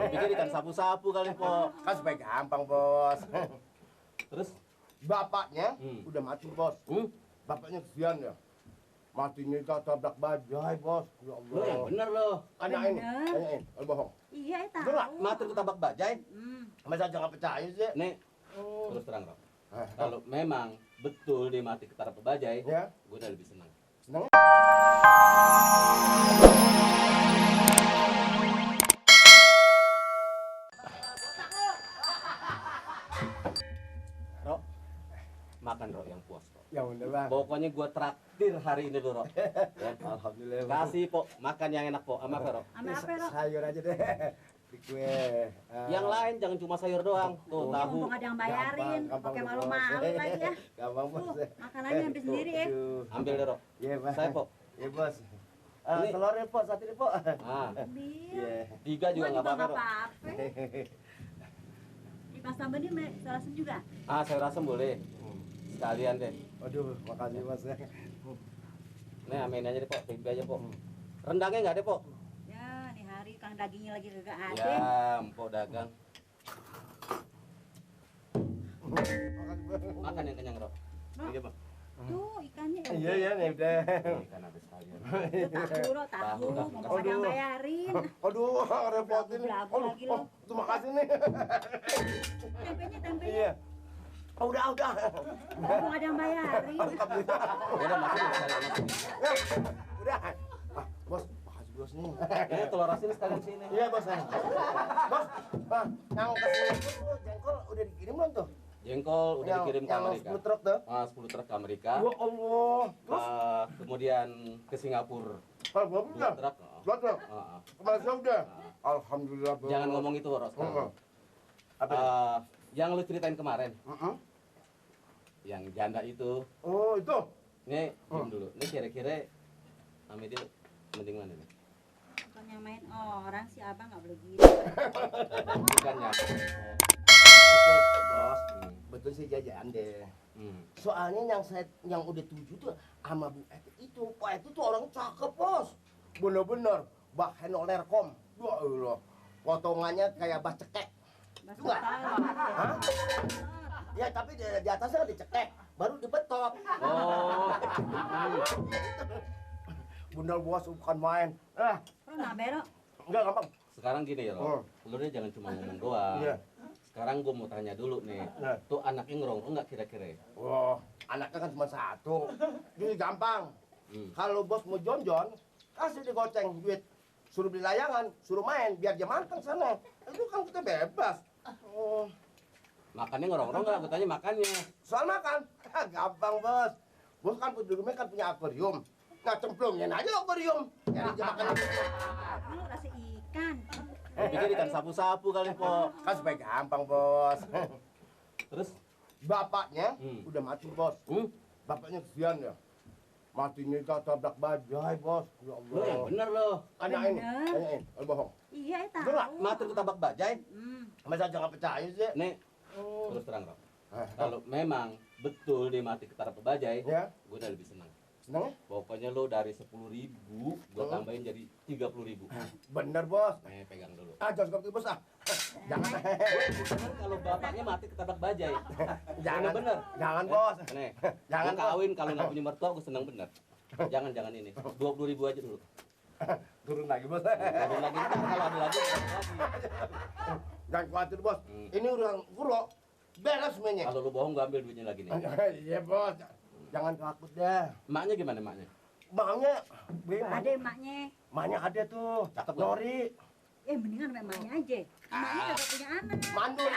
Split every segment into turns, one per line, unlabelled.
Pikir ikan sapu-sapu kali, Po.
Kan supaya gampang, Bos.
Terus?
Bapaknya udah mati, Bos. Bapaknya kesian ya. Matinya tabrak bajai, Bos. Ya Allah.
Lo yang bener lo.
Tanyain, bohong.
Iya, tahu.
Bener
Mati ketabrak bajai.
Masa jangan percaya sih?
Nih, terus terang, Rob. Kalau memang betul dia mati ketabrak bajai,
Ya.
gue udah lebih senang.
Senang?
Rok, makan Rok yang puas, Rok.
Ya udah, Bang.
Pokoknya gue traktir hari ini lo, Rok. Ya,
Alhamdulillah. Bang.
kasih, Po. Makan yang enak, Po. Sama apa, Rok?
Sama apa, Rok?
Sayur aja deh. Di kue.
Yang lain jangan cuma sayur doang. Tuh, tahu.
Mumpung ada yang bayarin,
Gampang,
pakai
Bos.
malu-malu lagi ya.
Gampang, Bos.
Makan aja ambil sendiri ya.
Aduh.
Ambil deh, Rok.
Iya, Bang.
Saya, Po.
Iya, Bos.
Ini-
Telurnya, Po. Satu nih, Po.
Ah,
Ambil.
Iya.
3 juga nggak apa-apa, Rok.
Ikan sambal ini salah juga.
Ah, sayur asem boleh. Sekalian deh.
Aduh, makasih, Mas.
Nih, amin aja deh, Po. Tempe aja, Po. Rendangnya nggak ada, Po.
Ya, nih hari kang dagingnya lagi kagak ada.
Ya, empok dagang.
Makasih, Bang.
Makan yang kenyang, Rok.
Rok.
Iya, Bang.
Tuh ikannya.
Iya, iya, nih udah.
Ikan habis sekalian.
Itu tahu, Rok, tahu.
Tahu.
Mumpung ada yang bayarin.
Aduh, repotin.
Belagu
Aduh,
lagi lo.
terima kasih nih.
Tempenya.
Iya. Oh, udah.
Mumpung ada yang bayarin.
Udah, masukin sekalian, masukin.
Ya, udah. Bos, makasih Bos nih.
Ini telur asin sekalian sini.
Iya, Bos. Bos, Bang, yang kesini tuh jengkol udah dikirim belum tuh?
Jengkol udah dikirim ke
yang
Amerika.
10 truk tuh.
10 truk ke Amerika.
Ya Allah. Terus
Kemudian ke Singapura.
kalau belum
2
udah.
truk.
2 truk. Ke Malaysia udah.
Ah.
Alhamdulillah, Bos.
Jangan ngomong itu, Rok. sekarang.
Apa?
Yang lu ceritain kemarin,
Heeh.
yang janda itu.
Oh, itu.
Nih, diam dulu. Ini kira-kira Amidil mending mana nih?
Bukan yang main orang si abang nggak boleh gitu.
Bukan ya.
Betul, Bos. Betul sih jajan deh. Soalnya yang udah tuju tuh sama Bu Eti itu. Pak Eti tuh orang cakep, Bos. Bener-bener. Bah Henolerkom. Ya Allah. Potongannya kayak bah cekek.
Enggak.
Hah? Ya tapi di atasnya dicekek, baru dibetok.
Oh.
Bener, Bos, bukan main.
Pernah berok.
Enggak gampang.
Sekarang gini ya, Rok. Lu nih jangan cuma ngomong doang.
Iya.
Sekarang gua mau tanya dulu nih.
Nah.
Tuh anaknya ngerongkrong nggak kira-kira?
Wah, anaknya kan cuma satu. Jadi gampang.
Hmm.
Kalau Bos mau jonjon, kasih digoceng duit. Suruh beli layangan, suruh main, biar dia makan sana. Itu kan kita bebas. Oh,
Makannya ngerongkrong nggak? Aku tanya makannya.
soal makan, gampang, Bos. Bos kan di rumah kan punya akuarium. Nah, cemplungin aja akuarium. Jadi dia makan.
Lu rasa ikan.
Pikir ikan sapu-sapu kali, Po.
Kan supaya gampang, Bos.
Terus?
Bapaknya udah mati, Bos. Bapaknya kesian ya. Matinya tabrak bajai, Bos. Ya
Lo
Allah.
yang bener lo.
Tanyain,
Bener.
bohong.
Iya, tahu.
Bener,
Mati ketabrak bajai.
Masa jangan percaya sih?
Nih, terus terang, Rok. Kalau memang betul dia mati ketabrak bajai,
Ya,
gue udah lebih senang.
seneng ya?
Pokoknya lo dari 10.000, gue tambahin jadi 30.000.
Bener, Bos.
Pegang dulu.
Jangan seperti Bos, Jangan.
Bener kalau bapaknya mati ketabrak bajai.
Jangan.
Bener.
Jangan, Bos.
Nih,
Jangan,
jangan kawin kalau nggak punya mertua, gue senang bener. Jangan ini. 20.000 aja dulu.
Turun lagi, Bos.
Turun lagi ntar kalau ada lagi.
Jangan khawatir, Bos. Ini udah kuro. Beres semuanya.
Kalau lu bohong, gue ambil duitnya lagi nih.
Iya, Bos. Jangan takut deh.
Emaknya gimana emaknya?
Bangnya,
Ada emaknya.
Maknya ada tuh.
Cakep, Bos.
Nori.
Mendingan sama emaknya aja. Emaknya kagak punya anak.
Mandul.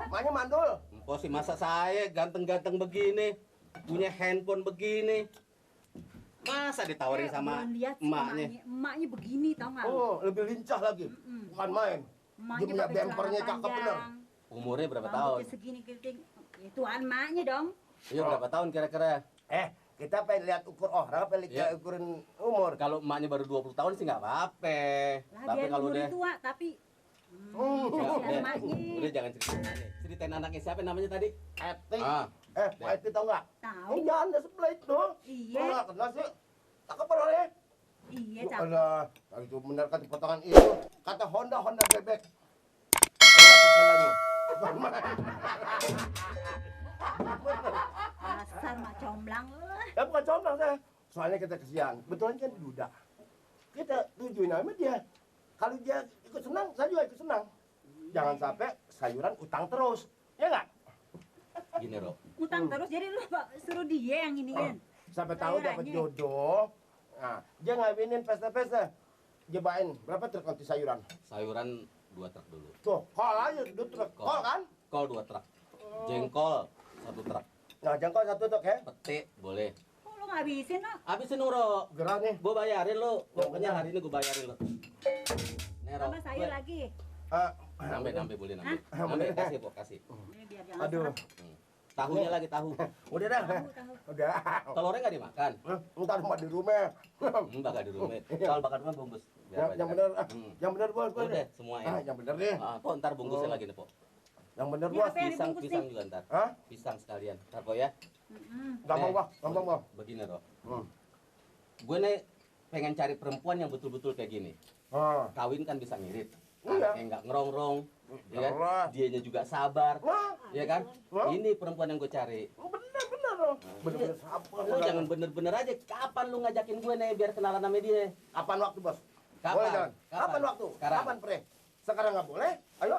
Maknya mandul.
Empok sih masa saya ganteng-ganteng begini, punya handphone begini, masa ditawarin sama
belum lihat sih
emaknya?
Emaknya begini tau nggak?
Oh, lebih lincah lagi. Bukan main.
Emaknya
Dia punya
pakai
bempernya
celana
cakep bener.
panjang,
Umurnya berapa
rambutnya
tahun?
segini keriting. Itu emaknya dong.
Iya berapa tahun kira-kira?
Kita pengen lihat ukur orang, pengen lihat
Iya.
ukuran umur.
Kalau emaknya baru 20 tahun sih nggak apa-apa.
Lah
Tapi
biar
kalau
umurnya
udah
tua tapi
udah,
emaknya.
udah jangan ceritain anaknya. Ceritain anaknya siapa namanya tadi?
Etik.
Ah,
Pak Etik tau nggak?
Tahu.
Ini janda sebelah itu.
Iya.
Nggak kenal sih. Cakep orangnya.
Iya,
Lu
cakep.
ada Itu benar kata potongan itu, kata Honda bebek. Lihat jalannya.
Dasar mak comblang lu.
Ya bukan comblang saya. Soalnya kita kesian. Betulan kan duda. Kita tujuin sama dia. Kalau dia ikut senang, saya juga ikut senang. Jangan sampai sayuran utang terus. Ya nggak?
Gini, Ro.
Utang terus jadi lu suruh dia yang iniin.
Sampai tahu dapat
Sayurannya.
jodoh. Nah, dia ngawinin pesta-pesta. Jebain berapa truk nanti sayuran?
Sayuran 2 truk dulu.
Tuh, kol aja 2 truk. Kol kan?
Kol 2 truk. Jengkol 1 truk.
Nah, jengkol 1 truk ya.
Pete boleh.
Kok lu ngabisin no?
Habisin Ro.
Gerah nih.
Gue bayarin lo. Pokoknya hari ini gue bayarin lo. Nih, Ro.
Tambah sayur lagi.
Nambe boleh nambe.
Hah?
Nambe kasih, Pok, kasih.
Ini biar jangan
Aduh.
seret.
Tahunya lagi tahu.
Udah dah.
Tahu.
Udah.
Telurnya nggak dimakan.
Ntar rumah di rumah.
Bakal di rumah. Kalau bakal rumah bungkus. Biar
Yang
banyak.
bener,
Hmm.
yang bener bos.
Udah semua ya.
Yang bener deh.
Pok ntar bungkusnya lagi nih, Pok.
Yang bener
Ini
bos.
apa yang
Pisang
dibungkus nih?
juga ntar.
Hah?
Pisang sekalian. Ntar, Pok ya.
Gampang bos, gampang bos.
Begini, Ro.
Hmm.
Gue nih pengen cari perempuan yang betul-betul kayak gini. Kawin kan bisa ngirit.
Iya.
Anaknya nggak ngerongrong. Ya kan?
Jelas.
Dianya juga sabar.
Wah,
Ya kan?
Wah.
Ini perempuan yang gue cari.
bener loh. Bener-bener sabar.
Lu jangan bener-bener aja. Kapan lu ngajakin gue nih biar kenalan sama dia?
Kapan waktu bos?
Kapan?
Boleh jangan?
Kapan?
Kapan waktu?
Sekarang.
Kapan pre? Sekarang nggak boleh? Ayo,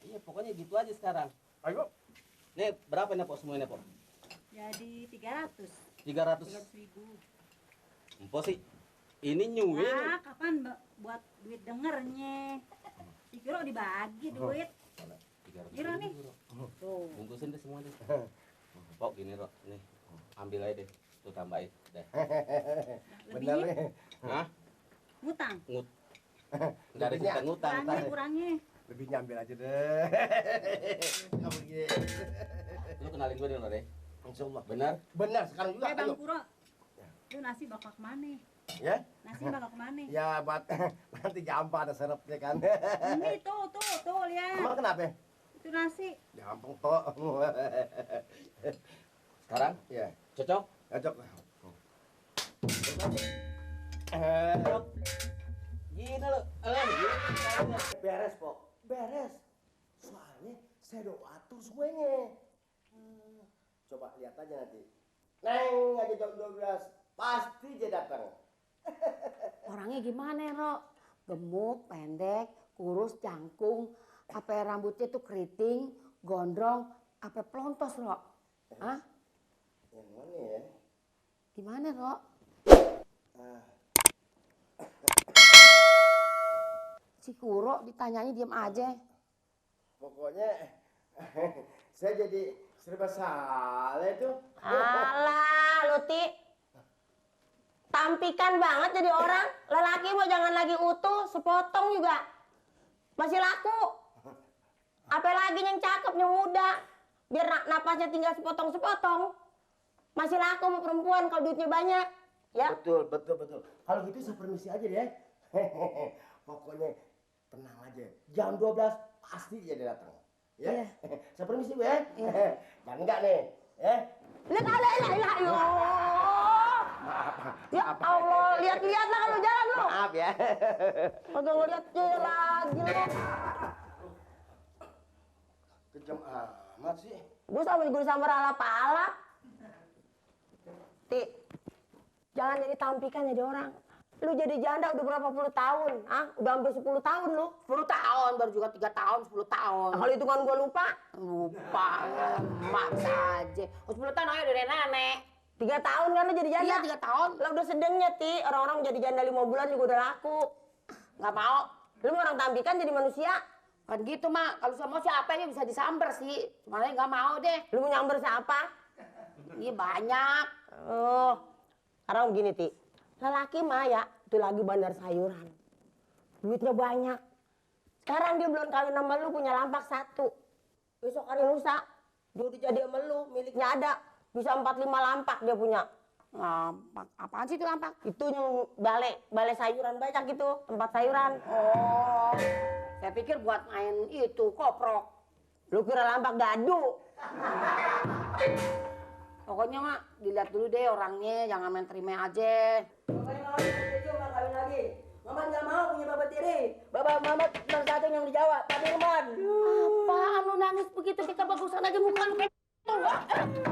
Iya, pokoknya gitu aja sekarang.
ayo.
Nih, berapa nih, Pok, semuanya, Pok?
Jadi 300.
300.
300.000.
Empok sih. Ini nyuwin.
Ah, kapan buat duit dengernya? Dikira dibagi duit.
300.
Gila nih. Tuh.
Bungkusin deh semua deh. Pok, gini, Ro. Nih. Ambil aja deh. Tuh tambahin. Deh.
Bener
Lebihnya
nih.
Hah?
ngutang.
Nggak ada cerita ngutang.
Kurangnya,
Ntar.
kurangnya.
Lebih nyambil aja deh. Kamu gitu.
Lu kenalin gue dulu, deh.
Insya Allah.
Benar?
Benar, sekarang juga.
Bang
Ayo.
Puro. Lu nasi bakal kemana?
Ya?
Nasi bakal kemana?
Ya, nanti gampang ada serepnya kan.
Ini tuh lihat.
Emang kenapa?
Itu nasi.
Gampang kok.
Sekarang?
Ya,
Cocok?
cocok.
Cocok. Gini lo.
Beres, Pok. Beres. Soalnya saya udah atur semuanya. Coba lihat aja nanti. Neng aja jam 12. Pasti dia datang.
Orangnya gimana, Ro? Gemuk, pendek, kurus, jangkung, apa rambutnya tuh keriting, gondrong, apa pelontos, Ro? Hah?
Yang mana ya?
Gimana, Ro? Si Kuro ditanyanya diam aja.
Pokoknya saya jadi serba salah itu.
Alah, Luti. Tampikan banget jadi orang. Lelaki mau jangan lagi utuh, sepotong juga. Masih laku. Apalagi yang cakep, yang muda. Biar napasnya tinggal sepotong-sepotong. Masih laku sama perempuan kalau duitnya banyak. Ya.
Betul. Kalau gitu saya permisi aja deh. Pokoknya tenang aja. Jam 12 pasti dia datang. Ya.
Iya.
Saya permisi, Bu ya.
Iya.
Dan enggak nih, ya.
Lihat ada ya. Ya Allah, lihat-lihatlah kalau jalan lu.
Maaf ya.
Kagak ngeliat dia lagi lu.
Kejam amat sih.
Gue sambar ala-ala. Ti, jangan jadi tampikan jadi orang. Lu jadi janda udah berapa puluh tahun? Ah, udah hampir 10 tahun lu. 10 tahun, baru juga 3 tahun, 10 tahun. Nah, kalau hitungan gua lupa? Lupa, emak saja. 10 tahun aja udah nenek. 3 tahun kan lu jadi janda? Iya, 3 tahun. Lah udah sedengnya, Ti. Orang-orang jadi janda 5 bulan juga udah laku. Nggak mau. Lu mau orang tampikan jadi manusia? Kan gitu, Mak. Kalau sama siapa aja bisa disamber sih. Makanya nggak mau deh. Lu mau nyamber siapa? Iya, banyak. Oh, sekarang begini, Ti. Lelaki mah ya, itu lagi bandar sayuran. Duitnya banyak. Sekarang dia belum kawin sama lu, punya lampak 1. Besok hari lusa, dia udah jadi sama lu, miliknya ada. Bisa 4-5 lampak dia punya. Lampak? Apaan sih itu lampak? Itu yang balai sayuran banyak gitu, tempat sayuran. Oh, saya pikir buat main itu, koprok. Lu kira lampak dadu? Pokoknya mak, dilihat dulu deh orangnya, jangan main terima aja. Pokoknya kalau dia kawin lagi, Mamat nggak mau punya bapak tiri. Bapak Mamat cuma satu yang di Jawa, Pak Dirman. Apaan lu nangis begitu? Kita bagusan aja muka lu kayak gitu.